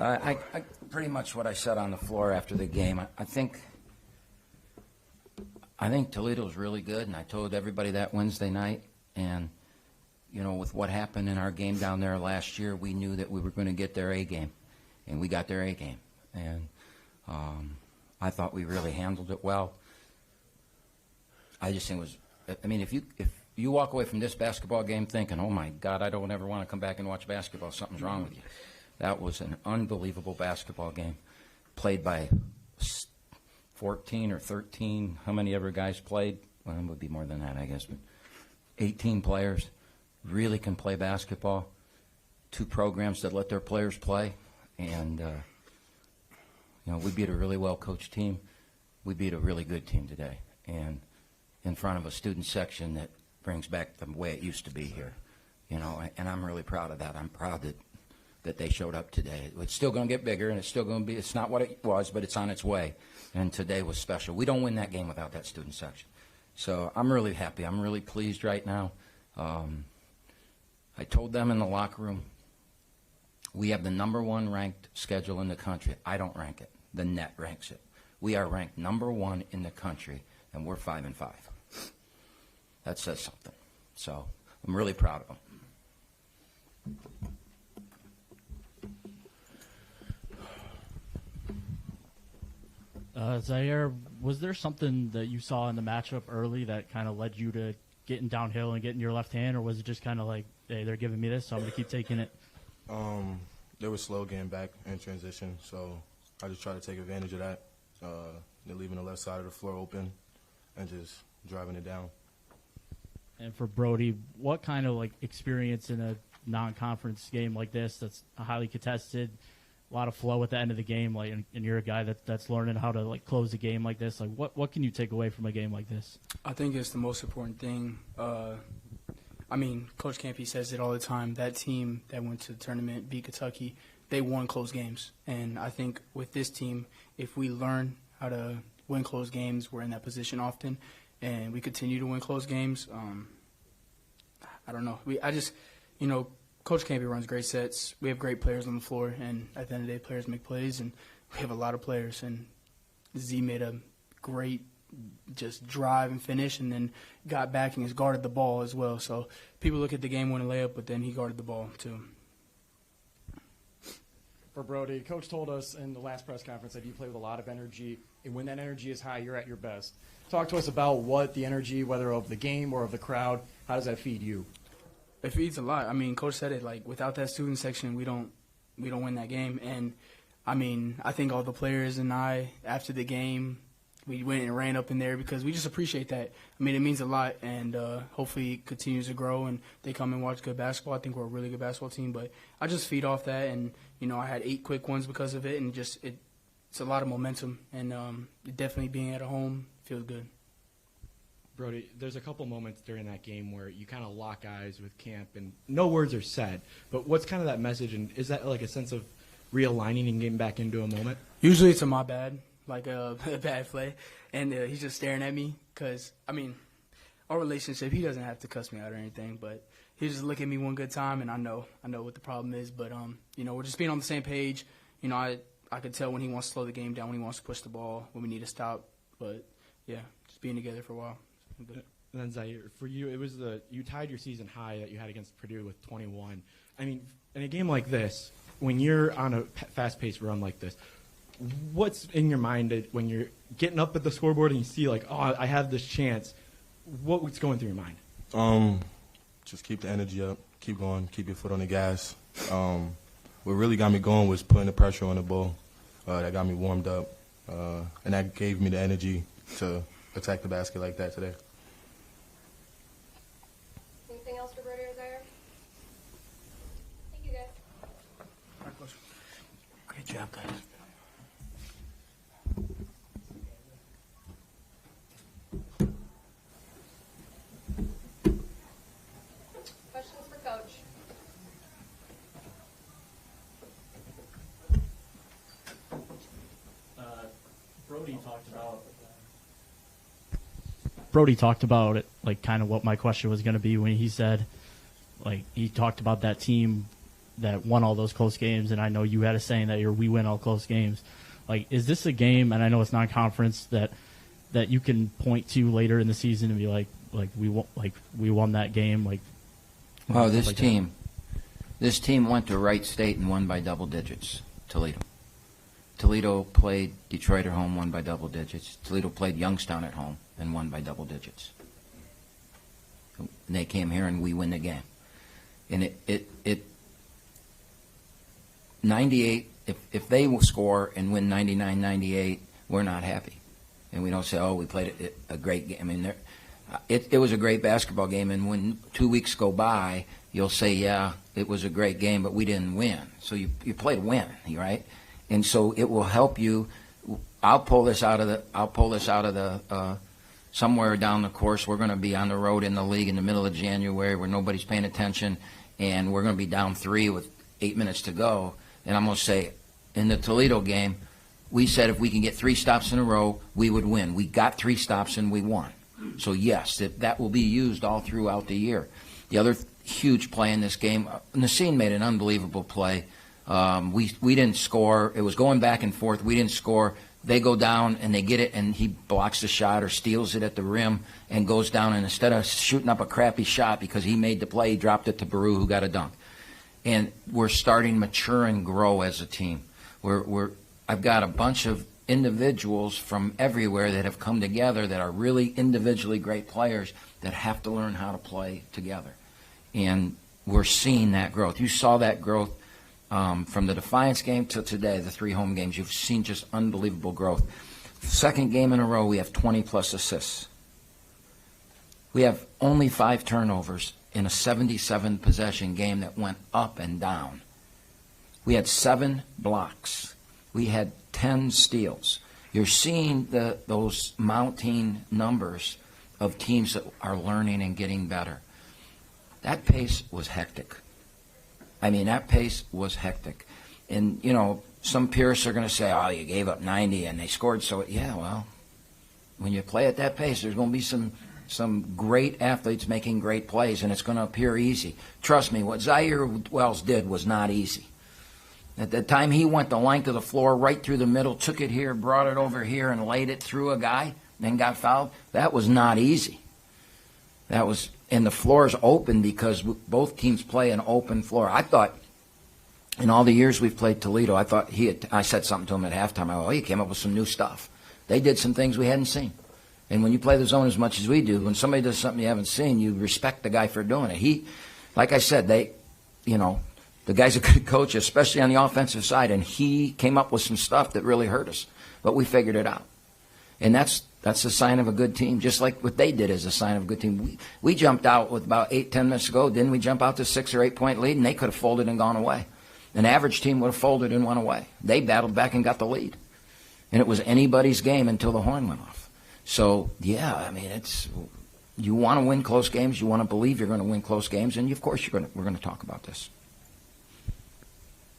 I pretty much what I said on the floor after the game. I think Toledo's really good, and I told everybody that Wednesday night. And you know, with what happened in our game down there last year, we knew that we were going to get their A game, and we got their A game. And I thought we really handled it well. I just think it was. I mean, if you walk away from this basketball game thinking, "Oh my God, I don't ever want to come back and watch basketball," something's wrong with you. That was an unbelievable basketball game, played by 14 or 13. How many ever guys played? Well, it would be more than that, I guess. But 18 players really can play basketball. Two programs that let their players play, and you know, we beat a really well-coached team. We beat a really good team today, and in front of a student section that brings back the way it used to be here. You know, and I'm really proud of that. I'm proud that they showed up today. It's still going to get bigger, and it's still going to be. It's not what it was, but it's on its way. And today was special. We don't win that game without that student section. So I'm really happy. I'm really pleased right now. I told them in the locker room, we have the #1 ranked schedule in the country. I don't rank it. The net ranks it. We are ranked #1 in the country, and we're 5-5. That says something. So I'm really proud of them. Zaire, was there something that you saw in the matchup early that kind of led you to getting downhill and getting your left hand, or was it just kind of like, hey, they're giving me this, so I'm going to keep taking it? They were slow getting back in transition, so I just tried to take advantage of that. They're leaving the left side of the floor open and just driving it down. And for Brody, what kind of like experience in a non-conference game like this that's highly contested, a lot of flow at the end of the game, like, and you're a guy that's learning how to like close a game like this. Like, what can you take away from a game like this? I think it's the most important thing. I mean, Coach Campy says it all the time. That team that went to the tournament, beat Kentucky, they won close games. And I think with this team, if we learn how to win close games, we're in that position often, and we continue to win close games. I don't know. Coach Campy runs great sets. We have great players on the floor, and at the end of the day, players make plays, and we have a lot of players. And Z made a great just drive and finish, and then got back and has guarded the ball as well. So people look at the game-winning layup, but then he guarded the ball too. For Brody, Coach told us in the last press conference that you play with a lot of energy, and when that energy is high, you're at your best. Talk to us about what the energy, whether of the game or of the crowd, how does that feed you? It feeds a lot. I mean, Coach said it, like, without that student section, we don't win that game. And, I mean, I think all the players and I, after the game, we went and ran up in there because we just appreciate that. I mean, it means a lot, and hopefully it continues to grow and they come and watch good basketball. I think we're a really good basketball team, but I just feed off that, and, you know, I had 8 quick ones because of it, and just it's a lot of momentum, and definitely being at home feels good. Brody, there's a couple moments during that game where you kind of lock eyes with Camp, and no words are said, but what's kind of that message, and is that like a sense of realigning and getting back into a moment? Usually it's a my bad, like a bad play, and he's just staring at me because, I mean, our relationship, he doesn't have to cuss me out or anything, but he just look at me one good time, and I know what the problem is, but, you know, we're just being on the same page. You know, I could tell when he wants to slow the game down, when he wants to push the ball, when we need to stop, but, yeah, just being together for a while. And then Zaire, for you, it was you tied your season high that you had against Purdue with 21. I mean, in a game like this, when you're on a fast-paced run like this, what's in your mind when you're getting up at the scoreboard and you see like, oh, I have this chance? What's going through your mind? Just keep the energy up, keep going, keep your foot on the gas. What really got me going was putting the pressure on the ball. That got me warmed up, and that gave me the energy to attack the basket like that today. Anything else for Brody or Zaire? Thank you, guys. Great job, guys. Questions for Coach? Brody talked about it, like kind of what my question was going to be when he said, like, he talked about that team that won all those close games, and I know you had a saying that we win all close games. Like, is this a game, and I know it's non-conference, that you can point to later in the season and be like we won that game? Like, Well, this like team went to Wright State and won by double digits. Toledo. Toledo played Detroit at home, won by double digits. Toledo played Youngstown at home and won by double digits. And they came here and we win the game. And it 98. If they will score and win 99-98, we're not happy, and we don't say, "Oh, we played a great game." I mean, it was a great basketball game, and when 2 weeks go by, you'll say, "Yeah, it was a great game, but we didn't win." So you play to win, right? And so it will help you. I'll pull this out of the somewhere down the course. We're going to be on the road in the league in the middle of January where nobody's paying attention, and we're going to be down 3 with 8 minutes to go. And I'm going to say, in the Toledo game, we said if we can get 3 stops in a row, we would win. We got 3 stops and we won. So yes, that will be used all throughout the year. The other huge play in this game, Nassim made an unbelievable play. We didn't score. It was going back and forth. We didn't score. They go down and they get it, and he blocks the shot or steals it at the rim and goes down. And instead of shooting up a crappy shot because he made the play, he dropped it to Baru, who got a dunk. And we're starting to mature and grow as a team. I've got a bunch of individuals from everywhere that have come together that are really individually great players that have to learn how to play together. And we're seeing that growth. You saw that growth from the Defiance game to today, the 3 home games. You've seen just unbelievable growth. Second game in a row, we have 20-plus assists. We have only 5 turnovers in a 77-possession game that went up and down. We had 7 blocks. We had 10 steals. You're seeing those mounting numbers of teams that are learning and getting better. That pace was hectic. I mean, that pace was hectic. And, some peers are going to say, "Oh, you gave up 90 and they scored." So, yeah, well, when you play at that pace, there's going to be some great athletes making great plays, and it's going to appear easy. Trust me, what Zaire Wells did was not easy. At the time he went the length of the floor, right through the middle, took it here, brought it over here, and laid it through a guy, then got fouled, that was not easy. And the floor is open because both teams play an open floor. I thought, in all the years we've played Toledo, I said something to him at halftime. He came up with some new stuff. They did some things we hadn't seen. And when you play the zone as much as we do, when somebody does something you haven't seen, you respect the guy for doing it. Like I said, the guy's a good coach, especially on the offensive side, and he came up with some stuff that really hurt us. But we figured it out. And that's a sign of a good team, just like what they did is a sign of a good team. We jumped out with about 8-10 minutes to go. Didn't we jump out to 6 or 8 point lead, and they could have folded and gone away. An average team would have folded and went away. They battled back and got the lead. And it was anybody's game until the horn went off. So, yeah, I mean, you want to win close games. You want to believe you're going to win close games. And, of course, we're going to talk about this.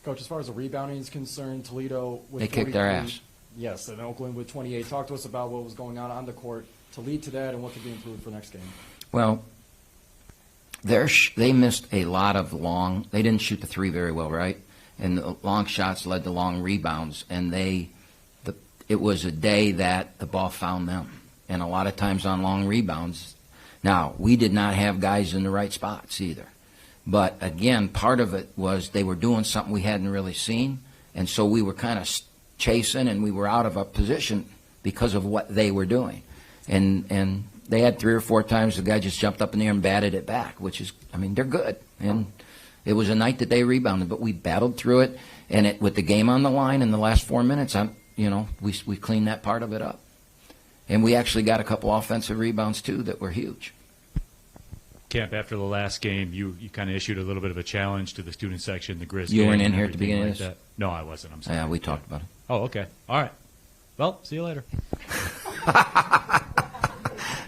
Coach, as far as the rebounding is concerned, Toledo with They kicked their ass. Yes, and Oakland with 28. Talk to us about what was going on the court to lead to that and what could be improved for next game. Well, they missed a lot of long. They didn't shoot the 3 very well, right? And the long shots led to long rebounds. And it was a day that the ball found them. And a lot of times on long rebounds. Now, we did not have guys in the right spots either. But, again, part of it was they were doing something we hadn't really seen. And so we were kind of chasing, and we were out of a position because of what they were doing. And they had 3 or 4 times the guy just jumped up in the air and batted it back, which is, I mean, they're good. And it was a night that they rebounded, but we battled through it. And with the game on the line in the last 4 minutes, we cleaned that part of it up. And we actually got a couple offensive rebounds, too, that were huge. Camp, after the last game, you kind of issued a little bit of a challenge to the student section, the Grizzlies. You weren't in here at the beginning of this? That. No, I wasn't. I'm sorry. Yeah, we talked about it. Oh, okay. All right. Well, see you later.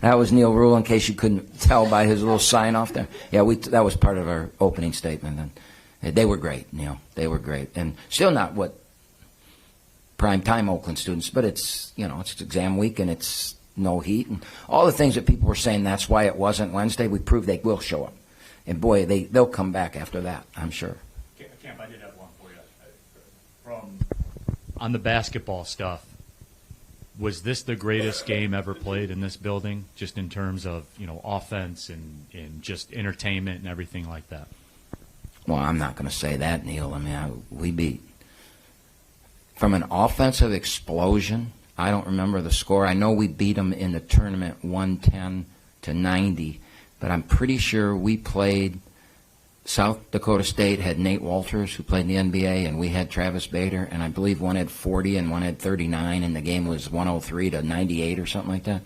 That was Neil Rule, in case you couldn't tell by his little sign off there. Yeah, that was part of our opening statement. And they were great, Neil. They were great. And still not what prime-time Oakland students, but it's exam week and it's no heat. And all the things that people were saying, that's why it wasn't Wednesday, we proved they will show up. And, boy, they'll come back after that, I'm sure. On the basketball stuff, was this the greatest game ever played in this building, just in terms of, offense and just entertainment and everything like that? Well, I'm not going to say that, Neil. I mean, we beat. From an offensive explosion, I don't remember the score. I know we beat them in the tournament 110-90, but I'm pretty sure we played. South Dakota State had Nate Walters, who played in the NBA, and we had Travis Bader, and I believe one had 40 and one had 39, and the game was 103-98 or something like that.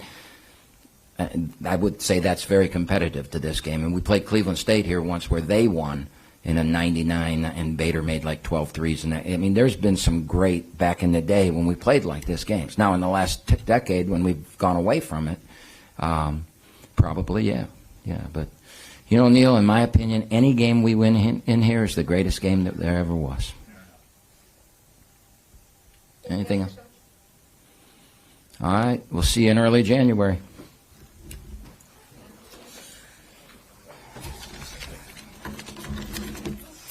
I would say that's very competitive to this game. And we played Cleveland State here once where they won in a 99, and Bader made like 12 threes. And I mean, there's been some great back in the day when we played like this games. Now, in the last decade, when we've gone away from it, probably, yeah. But, Neil, in my opinion, any game we win in here is the greatest game that there ever was. Anything else? All right, we'll see you in early January.